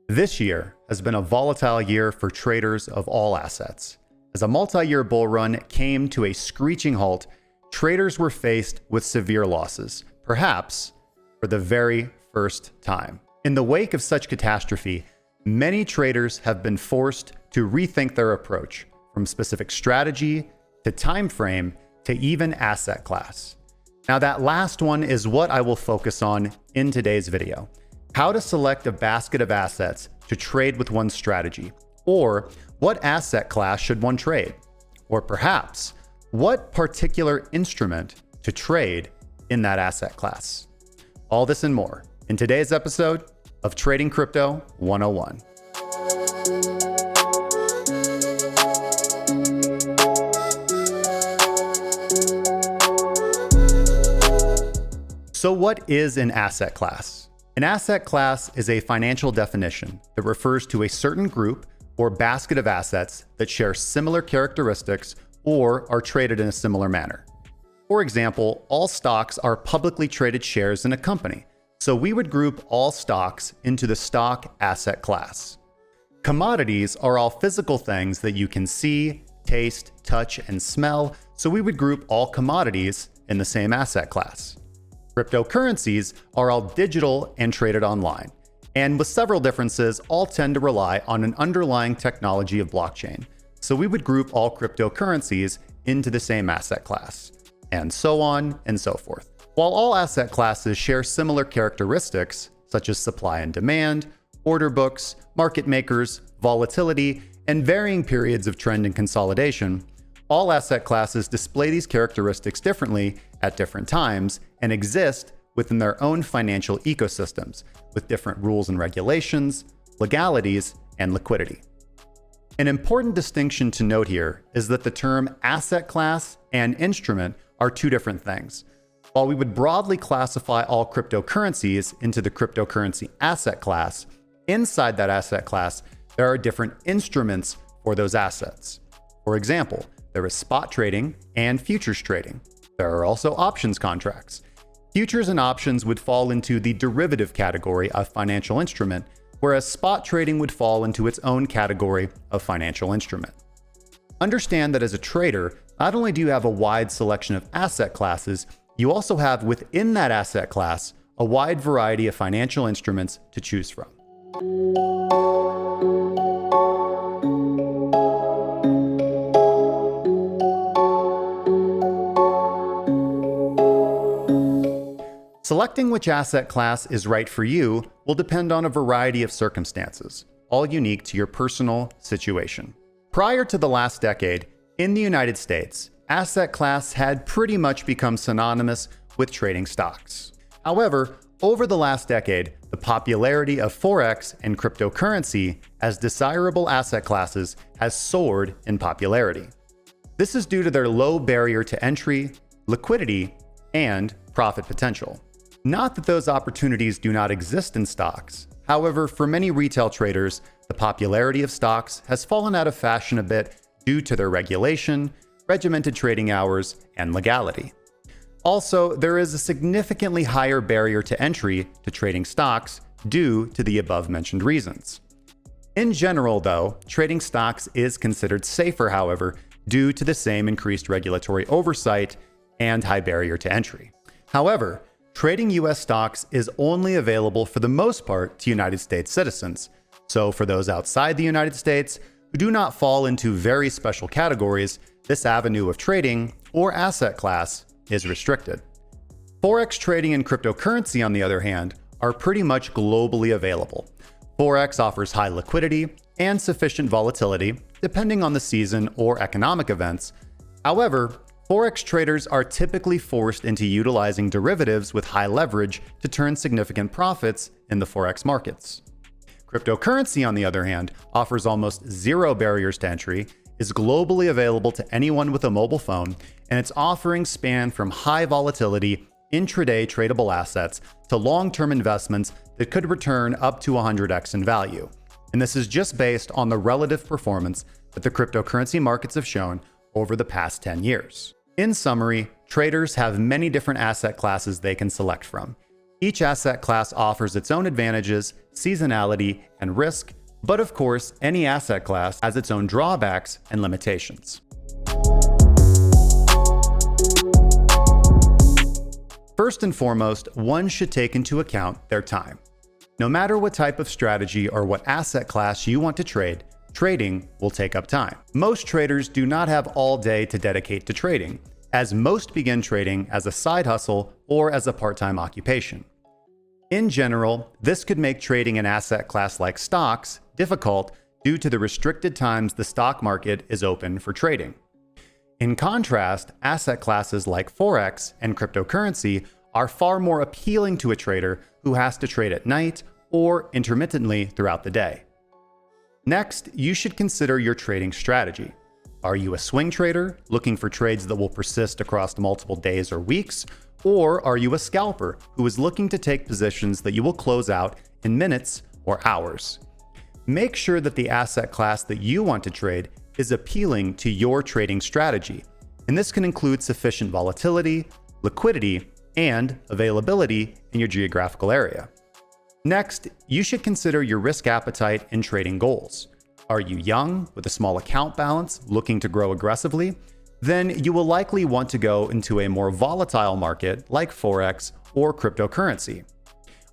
This year has been a volatile year for traders of all assets. As a multi-year bull run came to a screeching halt, traders were faced with severe losses, perhaps for the very first time. In the wake of such catastrophe, many traders have been forced to rethink their approach, from specific strategy to time frame to even asset class. Now, that last one is what I will focus on in today's video. How to select a basket of assets to trade with one's strategy, or what asset class should one trade, or perhaps what particular instrument to trade in that asset class. All this and more in today's episode of Trading Crypto 101. So what is an asset class? An asset class is a financial definition that refers to a certain group or basket of assets that share similar characteristics or are traded in a similar manner. For example, all stocks are publicly traded shares in a company, so we would group all stocks into the stock asset class. Commodities are all physical things that you can see, taste, touch, and smell, so we would group all commodities in the same asset class. Cryptocurrencies are all digital and traded online, and with several differences, all tend to rely on an underlying technology of blockchain. So we would group all cryptocurrencies into the same asset class, and so on and so forth. While all asset classes share similar characteristics, such as supply and demand, order books, market makers, volatility, and varying periods of trend and consolidation, all asset classes display these characteristics differently at different times and exist within their own financial ecosystems with different rules and regulations, legalities, and liquidity. An important distinction to note here is that the term asset class and instrument are two different things. While we would broadly classify all cryptocurrencies into the cryptocurrency asset class, inside that asset class, there are different instruments for those assets. For example, there is spot trading and futures trading. There are also options contracts. Futures and options would fall into the derivative category of financial instrument, whereas spot trading would fall into its own category of financial instrument. Understand that as a trader, not only do you have a wide selection of asset classes, you also have within that asset class a wide variety of financial instruments to choose from. Selecting which asset class is right for you will depend on a variety of circumstances, all unique to your personal situation. Prior to the last decade, in the United States, asset class had pretty much become synonymous with trading stocks. However, over the last decade, the popularity of Forex and cryptocurrency as desirable asset classes has soared in popularity. This is due to their low barrier to entry, liquidity, and profit potential. Not that those opportunities do not exist in stocks. However, for many retail traders, the popularity of stocks has fallen out of fashion a bit due to their regulation, regimented trading hours, and legality. Also, there is a significantly higher barrier to entry to trading stocks due to the above-mentioned reasons. In general, though, trading stocks is considered safer, however, due to the same increased regulatory oversight and high barrier to entry. However, trading US stocks is only available for the most part to United States citizens. So for those outside the United States who do not fall into very special categories, this avenue of trading or asset class is restricted. Forex trading and cryptocurrency, on the other hand, are pretty much globally available. Forex offers high liquidity and sufficient volatility, depending on the season or economic events. However, Forex traders are typically forced into utilizing derivatives with high leverage to turn significant profits in the Forex markets. Cryptocurrency, on the other hand, offers almost zero barriers to entry, is globally available to anyone with a mobile phone, and its offerings span from high volatility, intraday tradable assets to long-term investments that could return up to 100x in value. And this is just based on the relative performance that the cryptocurrency markets have shown over the past 10 years. In summary, traders have many different asset classes they can select from. Each asset class offers its own advantages, seasonality, and risk, but of course, any asset class has its own drawbacks and limitations. First and foremost, one should take into account their time. No matter what type of strategy or what asset class you want to trade, trading will take up time. Most traders do not have all day to dedicate to trading, as most begin trading as a side hustle or as a part-time occupation. In general, this could make trading an asset class like stocks difficult due to the restricted times the stock market is open for trading. In contrast, asset classes like Forex and cryptocurrency are far more appealing to a trader who has to trade at night or intermittently throughout the day. Next, you should consider your trading strategy. Are you a swing trader looking for trades that will persist across multiple days or weeks? Or are you a scalper who is looking to take positions that you will close out in minutes or hours? Make sure that the asset class that you want to trade is appealing to your trading strategy, and this can include sufficient volatility, liquidity, and availability in your geographical area. Next, you should consider your risk appetite and trading goals. Are you young with a small account balance looking to grow aggressively? Then you will likely want to go into a more volatile market like Forex or cryptocurrency.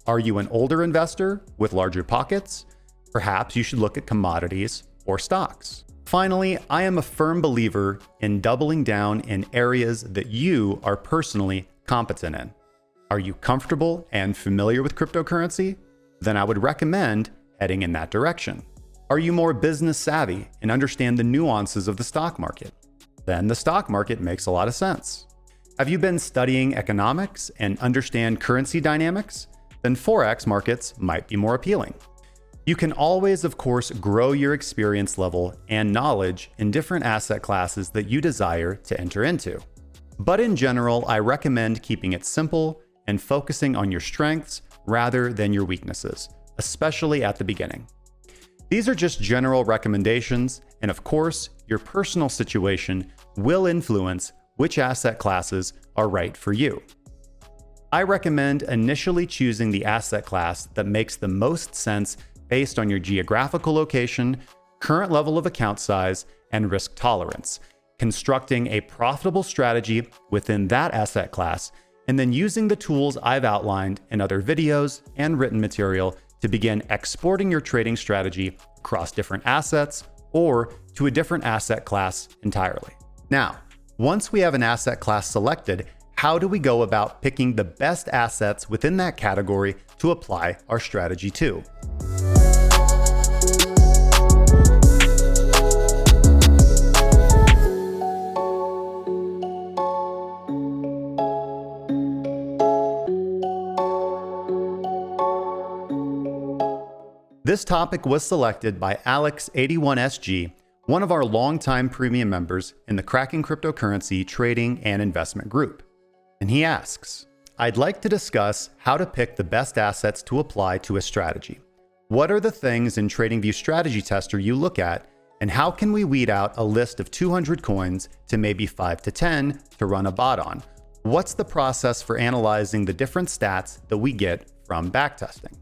Are you an older investor with larger pockets? Perhaps you should look at commodities or stocks. Finally, I am a firm believer in doubling down in areas that you are personally competent in. Are you comfortable and familiar with cryptocurrency? Then I would recommend heading in that direction. Are you more business savvy and understand the nuances of the stock market? Then the stock market makes a lot of sense. Have you been studying economics and understand currency dynamics? Then Forex markets might be more appealing. You can always, of course, grow your experience level and knowledge in different asset classes that you desire to enter into. But in general, I recommend keeping it simple and focusing on your strengths rather than your weaknesses, especially at the beginning. These are just general recommendations, and of course, your personal situation will influence which asset classes are right for you. I recommend initially choosing the asset class that makes the most sense based on your geographical location, current level of account size, and risk tolerance, constructing a profitable strategy within that asset class, and then using the tools I've outlined in other videos and written material to begin exporting your trading strategy across different assets or to a different asset class entirely. Now, once we have an asset class selected, how do we go about picking the best assets within that category to apply our strategy to? This topic was selected by Alex81SG, one of our longtime premium members in the Cracking Cryptocurrency Trading and Investment Group. And he asks, I'd like to discuss how to pick the best assets to apply to a strategy. What are the things in TradingView Strategy Tester you look at, and how can we weed out a list of 200 coins to maybe 5 to 10 to run a bot on? What's the process for analyzing the different stats that we get from backtesting?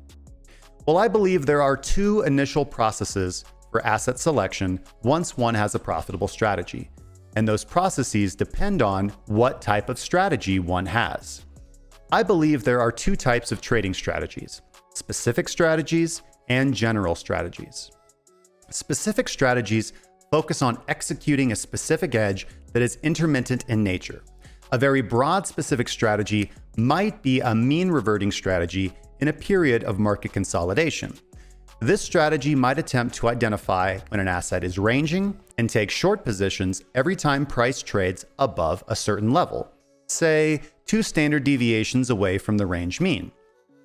Well, I believe there are two initial processes for asset selection once one has a profitable strategy, and those processes depend on what type of strategy one has. I believe there are two types of trading strategies: specific strategies and general strategies. Specific strategies focus on executing a specific edge that is intermittent in nature. A very broad specific strategy might be a mean reverting strategy in a period of market consolidation. This strategy might attempt to identify when an asset is ranging and take short positions every time price trades above a certain level, say 2 standard deviations away from the range mean,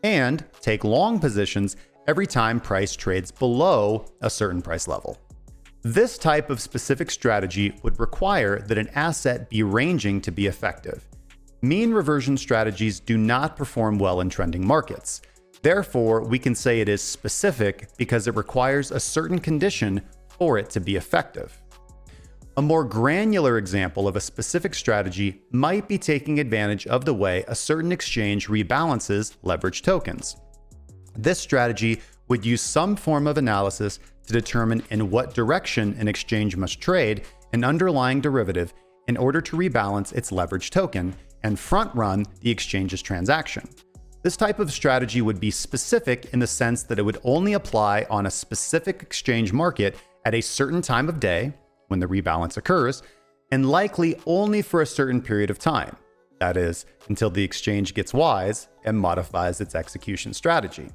and take long positions every time price trades below a certain price level. This type of specific strategy would require that an asset be ranging to be effective. Mean reversion strategies do not perform well in trending markets. Therefore, we can say it is specific because it requires a certain condition for it to be effective. A more granular example of a specific strategy might be taking advantage of the way a certain exchange rebalances leveraged tokens. This strategy would use some form of analysis to determine in what direction an exchange must trade an underlying derivative in order to rebalance its leveraged token and front-run the exchange's transaction. This type of strategy would be specific in the sense that it would only apply on a specific exchange market at a certain time of day, when the rebalance occurs, and likely only for a certain period of time. That is, until the exchange gets wise and modifies its execution strategy.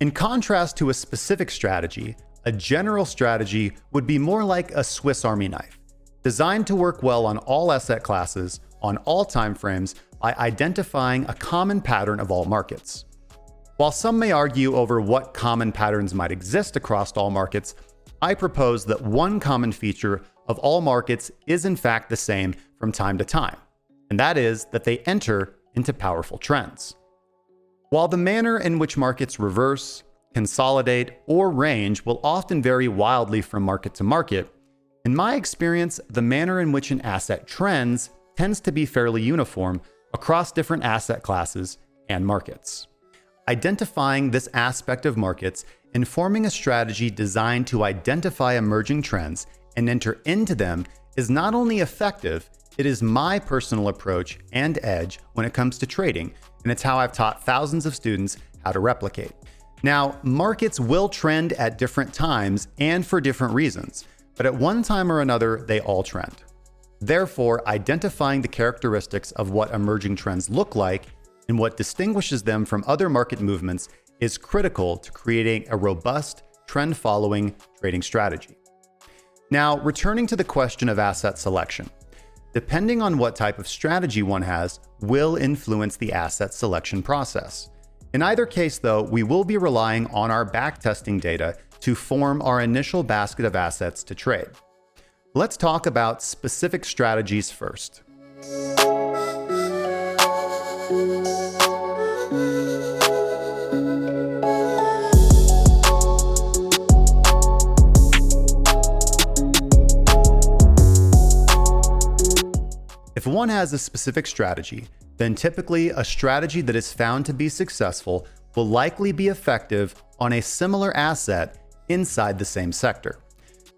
In contrast to a specific strategy, a general strategy would be more like a Swiss Army knife, designed to work well on all asset classes, on all timeframes, by identifying a common pattern of all markets. While some may argue over what common patterns might exist across all markets, I propose that one common feature of all markets is in fact the same from time to time, and that is that they enter into powerful trends. While the manner in which markets reverse, consolidate, or range will often vary wildly from market to market, in my experience, the manner in which an asset trends tends to be fairly uniform across different asset classes and markets. Identifying this aspect of markets and forming a strategy designed to identify emerging trends and enter into them is not only effective, it is my personal approach and edge when it comes to trading, and it's how I've taught thousands of students how to replicate. Now, markets will trend at different times and for different reasons, but at one time or another, they all trend. Therefore, identifying the characteristics of what emerging trends look like and what distinguishes them from other market movements is critical to creating a robust, trend-following trading strategy. Now, returning to the question of asset selection. Depending on what type of strategy one has will influence the asset selection process. In either case, though, we will be relying on our backtesting data to form our initial basket of assets to trade. Let's talk about specific strategies first. If one has a specific strategy, then typically a strategy that is found to be successful will likely be effective on a similar asset inside the same sector.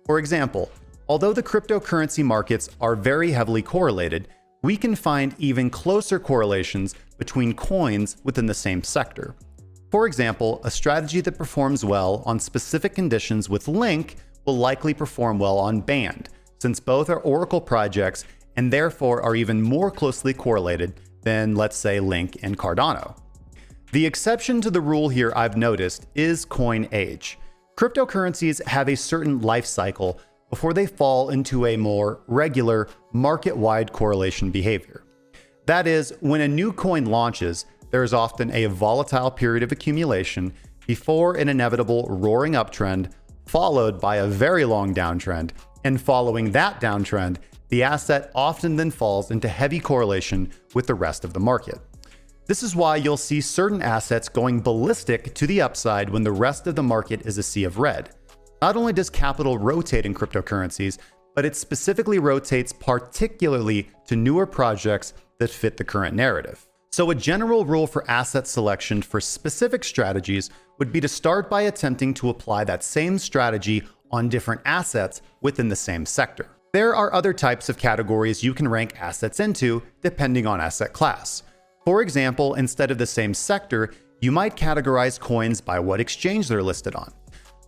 For example, although the cryptocurrency markets are very heavily correlated, we can find even closer correlations between coins within the same sector. For example, a strategy that performs well on specific conditions with Link will likely perform well on Band, since both are Oracle projects and therefore are even more closely correlated than, let's say, Link and Cardano. The exception to the rule here I've noticed is coin age. Cryptocurrencies have a certain life cycle before they fall into a more regular, market-wide correlation behavior. That is, when a new coin launches, there is often a volatile period of accumulation before an inevitable roaring uptrend, followed by a very long downtrend, and following that downtrend, the asset often then falls into heavy correlation with the rest of the market. This is why you'll see certain assets going ballistic to the upside when the rest of the market is a sea of red. Not only does capital rotate in cryptocurrencies, but it specifically rotates particularly to newer projects that fit the current narrative. So a general rule for asset selection for specific strategies would be to start by attempting to apply that same strategy on different assets within the same sector. There are other types of categories you can rank assets into depending on asset class. For example, instead of the same sector, you might categorize coins by what exchange they're listed on.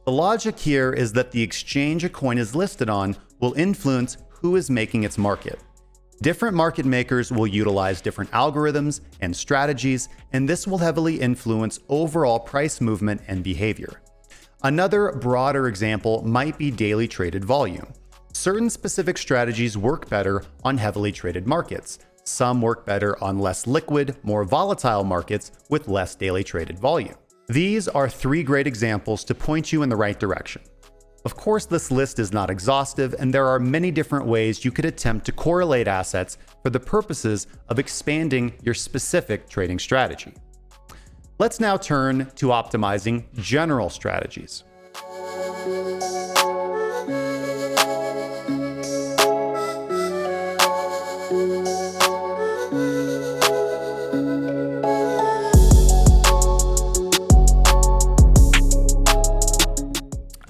The logic here is that the exchange a coin is listed on will influence who is making its market. Different market makers will utilize different algorithms and strategies, and this will heavily influence overall price movement and behavior. Another broader example might be daily traded volume. Certain specific strategies work better on heavily traded markets. Some work better on less liquid, more volatile markets with less daily traded volume. These are 3 great examples to point you in the right direction. Of course, this list is not exhaustive, and there are many different ways you could attempt to correlate assets for the purposes of expanding your specific trading strategy. Let's now turn to optimizing general strategies.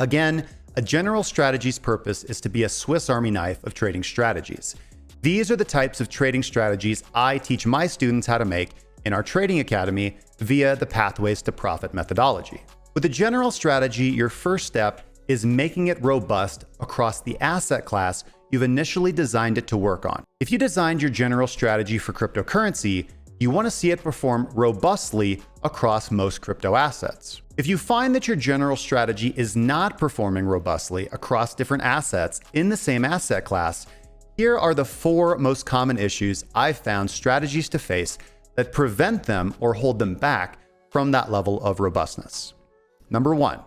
Again, a general strategy's purpose is to be a Swiss Army knife of trading strategies. These are the types of trading strategies I teach my students how to make in our Trading Academy via the Pathways to Profit methodology. With a general strategy, your first step is making it robust across the asset class you've initially designed it to work on. If you designed your general strategy for cryptocurrency, you want to see it perform robustly across most crypto assets. If you find that your general strategy is not performing robustly across different assets in the same asset class, here are the 4 most common issues I've found strategies to face that prevent them or hold them back from that level of robustness. Number 1,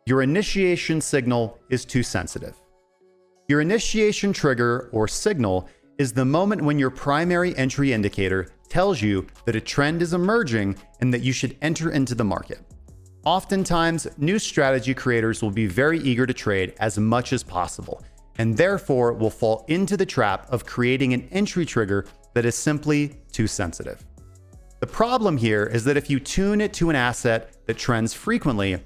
your initiation signal is too sensitive. Your initiation trigger or signal is the moment when your primary entry indicator tells you that a trend is emerging and that you should enter into the market. Oftentimes, new strategy creators will be very eager to trade as much as possible, and therefore will fall into the trap of creating an entry trigger that is simply too sensitive. The problem here is that if you tune it to an asset that trends frequently,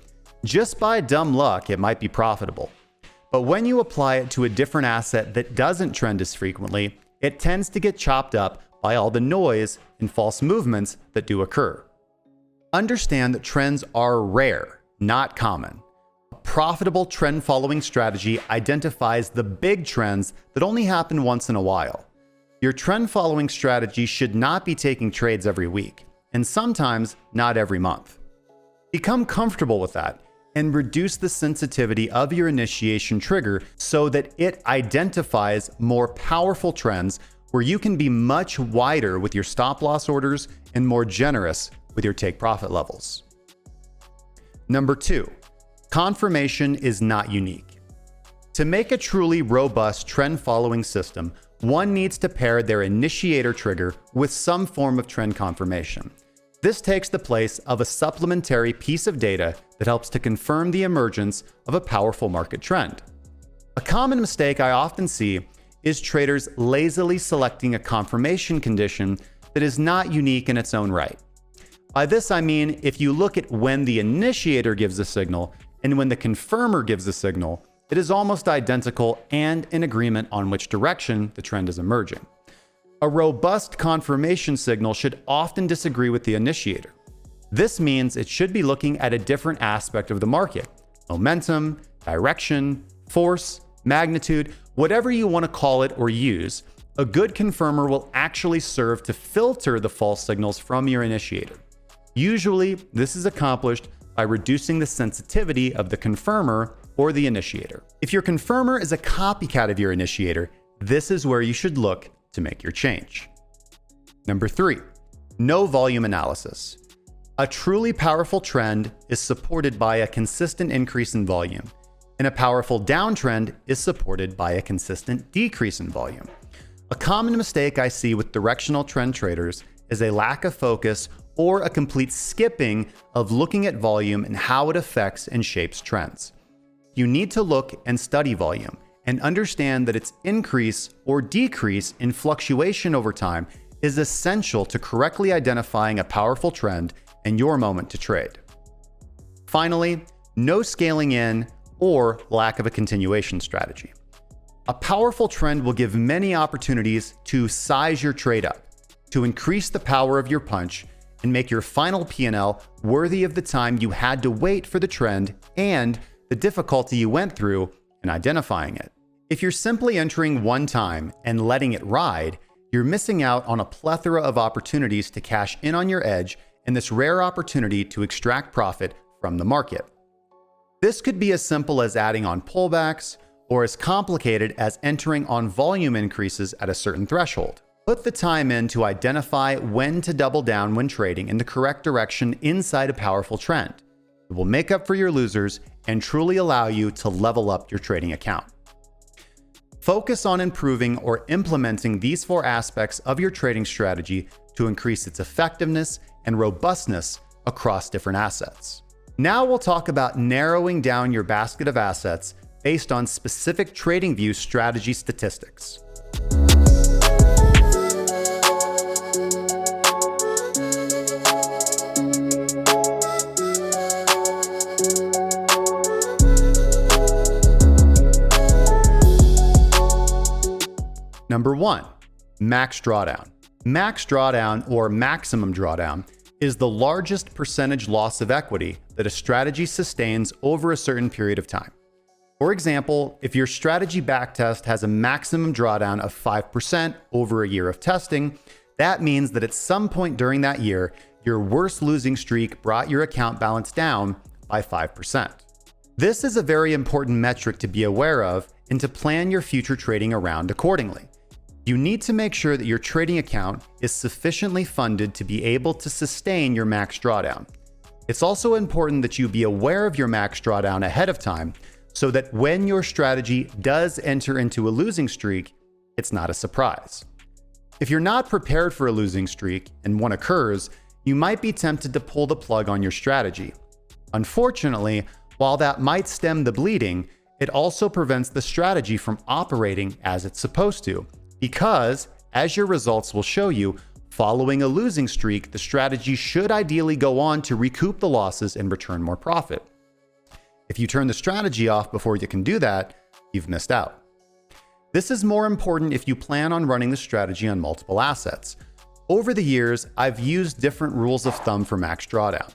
just by dumb luck, it might be profitable. But when you apply it to a different asset that doesn't trend as frequently, it tends to get chopped up by all the noise and false movements that do occur. Understand that trends are rare, not common. A profitable trend-following strategy identifies the big trends that only happen once in a while. Your trend-following strategy should not be taking trades every week, and sometimes not every month. Become comfortable with that and reduce the sensitivity of your initiation trigger so that it identifies more powerful trends where you can be much wider with your stop loss orders and more generous with your take profit levels. Number 2, confirmation is not unique. To make a truly robust trend following system, one needs to pair their initiator trigger with some form of trend confirmation. This takes the place of a supplementary piece of data that helps to confirm the emergence of a powerful market trend. A common mistake I often see is traders lazily selecting a confirmation condition that is not unique in its own right. By this I mean, if you look at when the initiator gives a signal and when the confirmer gives a signal, it is almost identical and in agreement on which direction the trend is emerging. A robust confirmation signal should often disagree with the initiator. This means it should be looking at a different aspect of the market: momentum, direction, force, magnitude, whatever you want to call it or use. A good confirmer will actually serve to filter the false signals from your initiator. Usually, this is accomplished by reducing the sensitivity of the confirmer or the initiator. If your confirmer is a copycat of your initiator, this is where you should look to make your change. Number 3, no volume analysis. A truly powerful trend is supported by a consistent increase in volume, and a powerful downtrend is supported by a consistent decrease in volume. A common mistake I see with directional trend traders is a lack of focus or a complete skipping of looking at volume and how it affects and shapes trends. You need to look and study volume and understand that its increase or decrease in fluctuation over time is essential to correctly identifying a powerful trend and your moment to trade. Finally, no scaling in or lack of a continuation strategy. A powerful trend will give many opportunities to size your trade up, to increase the power of your punch and make your final P&L worthy of the time you had to wait for the trend and the difficulty you went through in identifying it. If you're simply entering one time and letting it ride, you're missing out on a plethora of opportunities to cash in on your edge and this rare opportunity to extract profit from the market. This could be as simple as adding on pullbacks or as complicated as entering on volume increases at a certain threshold. Put the time in to identify when to double down when trading in the correct direction inside a powerful trend. It will make up for your losers and truly allow you to level up your trading account. Focus on improving or implementing these 4 aspects of your trading strategy to increase its effectiveness and robustness across different assets. Now we'll talk about narrowing down your basket of assets based on specific TradingView strategy statistics. Number 1, max drawdown. Max drawdown, or maximum drawdown, is the largest percentage loss of equity that a strategy sustains over a certain period of time. For example, if your strategy backtest has a maximum drawdown of 5% over a year of testing, that means that at some point during that year, your worst losing streak brought your account balance down by 5%. This is a very important metric to be aware of and to plan your future trading around accordingly. You need to make sure that your trading account is sufficiently funded to be able to sustain your max drawdown. It's also important that you be aware of your max drawdown ahead of time so that when your strategy does enter into a losing streak, it's not a surprise. If you're not prepared for a losing streak and one occurs, you might be tempted to pull the plug on your strategy. Unfortunately, while that might stem the bleeding, it also prevents the strategy from operating as it's supposed to, because, as your results will show you, following a losing streak, the strategy should ideally go on to recoup the losses and return more profit. If you turn the strategy off before you can do that, you've missed out. This is more important if you plan on running the strategy on multiple assets. Over the years, I've used different rules of thumb for max drawdown.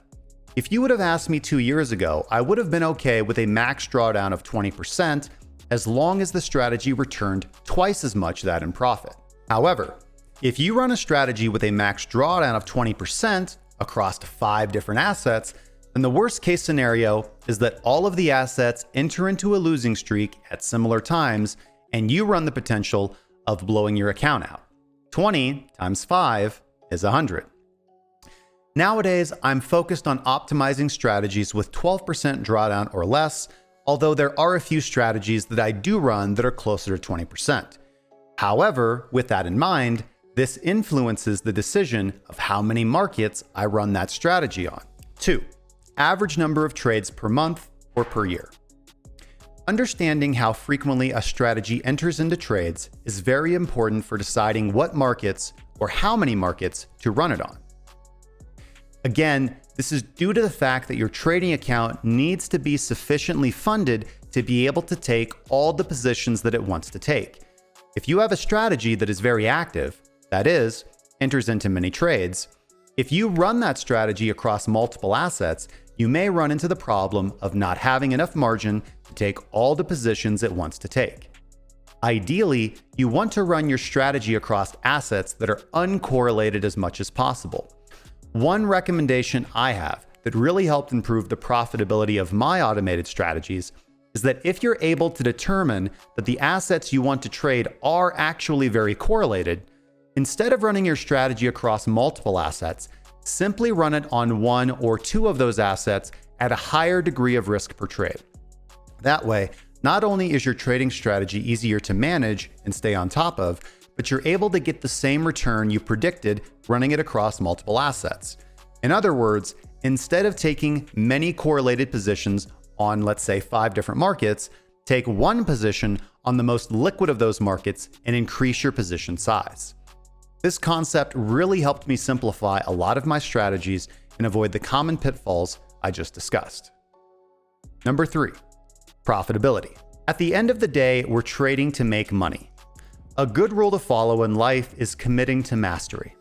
If you would have asked me 2 years ago, I would have been okay with a max drawdown of 20% as long as the strategy returned twice as much that in profit. However, if you run a strategy with a max drawdown of 20% across 5 different assets, then the worst case scenario is that all of the assets enter into a losing streak at similar times and you run the potential of blowing your account out. 20 times 5 is 100. Nowadays, I'm focused on optimizing strategies with 12% drawdown or less, although there are a few strategies that I do run that are closer to 20%. However, with that in mind, this influences the decision of how many markets I run that strategy on. 2, average number of trades per month or per year. Understanding how frequently a strategy enters into trades is very important for deciding what markets or how many markets to run it on. Again, this is due to the fact that your trading account needs to be sufficiently funded to be able to take all the positions that it wants to take. If you have a strategy that is very active, that is, enters into many trades, if you run that strategy across multiple assets, you may run into the problem of not having enough margin to take all the positions it wants to take. Ideally, you want to run your strategy across assets that are uncorrelated as much as possible. One recommendation I have that really helped improve the profitability of my automated strategies is that if you're able to determine that the assets you want to trade are actually very correlated, instead of running your strategy across multiple assets, simply run it on 1 or 2 of those assets at a higher degree of risk per trade. That way, not only is your trading strategy easier to manage and stay on top of, but you're able to get the same return you predicted running it across multiple assets. In other words, instead of taking many correlated positions on, let's say, 5 different markets, take 1 position on the most liquid of those markets and increase your position size. This concept really helped me simplify a lot of my strategies and avoid the common pitfalls I just discussed. Number 3, profitability. At the end of the day, we're trading to make money. A good rule to follow in life is committing to mastery.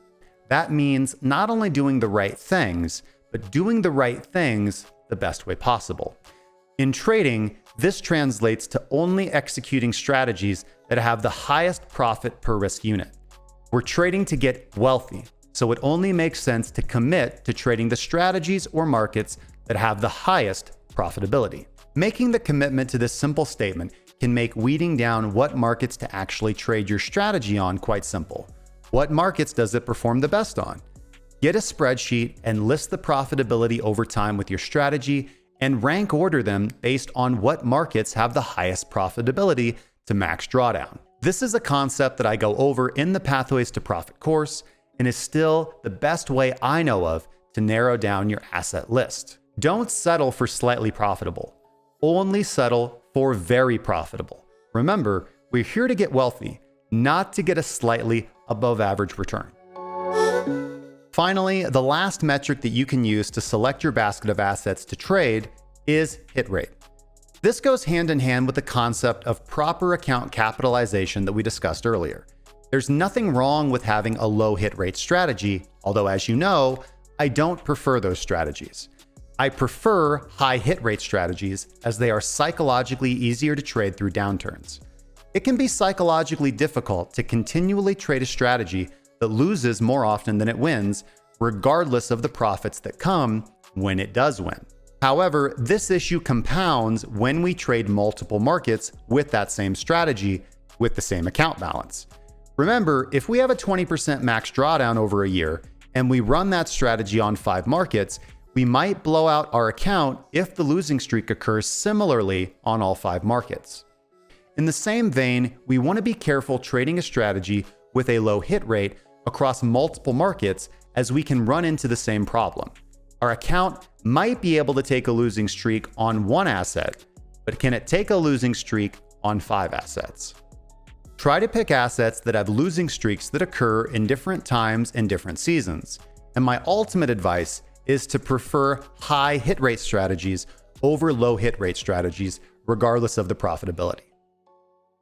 That means not only doing the right things, but doing the right things the best way possible. In trading, this translates to only executing strategies that have the highest profit per risk unit. We're trading to get wealthy, so it only makes sense to commit to trading the strategies or markets that have the highest profitability. Making the commitment to this simple statement can make weeding down what markets to actually trade your strategy on quite simple. What markets does it perform the best on? Get a spreadsheet and list the profitability over time with your strategy and rank order them based on what markets have the highest profitability to max drawdown. This is a concept that I go over in the Pathways to Profit course and is still the best way I know of to narrow down your asset list. Don't settle for slightly profitable. Only settle for very profitable. Remember, we're here to get wealthy, not to get a slightly above average return. Finally, the last metric that you can use to select your basket of assets to trade is hit rate. This goes hand in hand with the concept of proper account capitalization that we discussed earlier. There's nothing wrong with having a low hit rate strategy, although as you know, I don't prefer those strategies. I prefer high hit rate strategies as they are psychologically easier to trade through downturns. It can be psychologically difficult to continually trade a strategy that loses more often than it wins, regardless of the profits that come when it does win. However, this issue compounds when we trade multiple markets with that same strategy with the same account balance. Remember, if we have a 20% max drawdown over a year and we run that strategy on 5 markets, we might blow out our account if the losing streak occurs similarly on all 5 markets. In the same vein, we want to be careful trading a strategy with a low hit rate across multiple markets, as we can run into the same problem. Our account might be able to take a losing streak on 1 asset, but can it take a losing streak on 5 assets? Try to pick assets that have losing streaks that occur in different times and different seasons. And my ultimate advice is to prefer high hit rate strategies over low hit rate strategies, regardless of the profitability.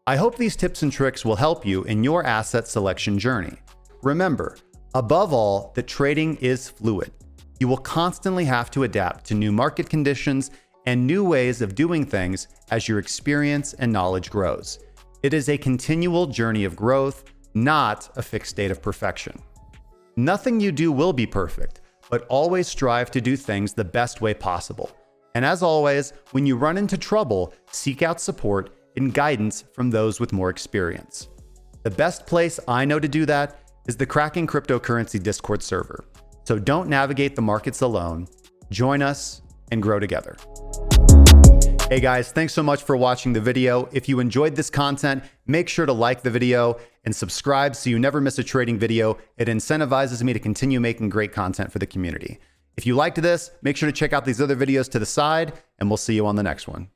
I hope these tips and tricks will help you in your asset selection journey. Remember, above all, that trading is fluid. You will constantly have to adapt to new market conditions and new ways of doing things as your experience and knowledge grows. It is a continual journey of growth, not a fixed state of perfection. Nothing you do will be perfect, but always strive to do things the best way possible. And as always, when you run into trouble, seek out support and guidance from those with more experience. The best place I know to do that is the Cracking Cryptocurrency Discord server. So don't navigate the markets alone. Join us and grow together. Hey guys, thanks so much for watching the video. If you enjoyed this content, make sure to like the video and subscribe so you never miss a trading video. It incentivizes me to continue making great content for the community. If you liked this, make sure to check out these other videos to the side, and we'll see you on the next one.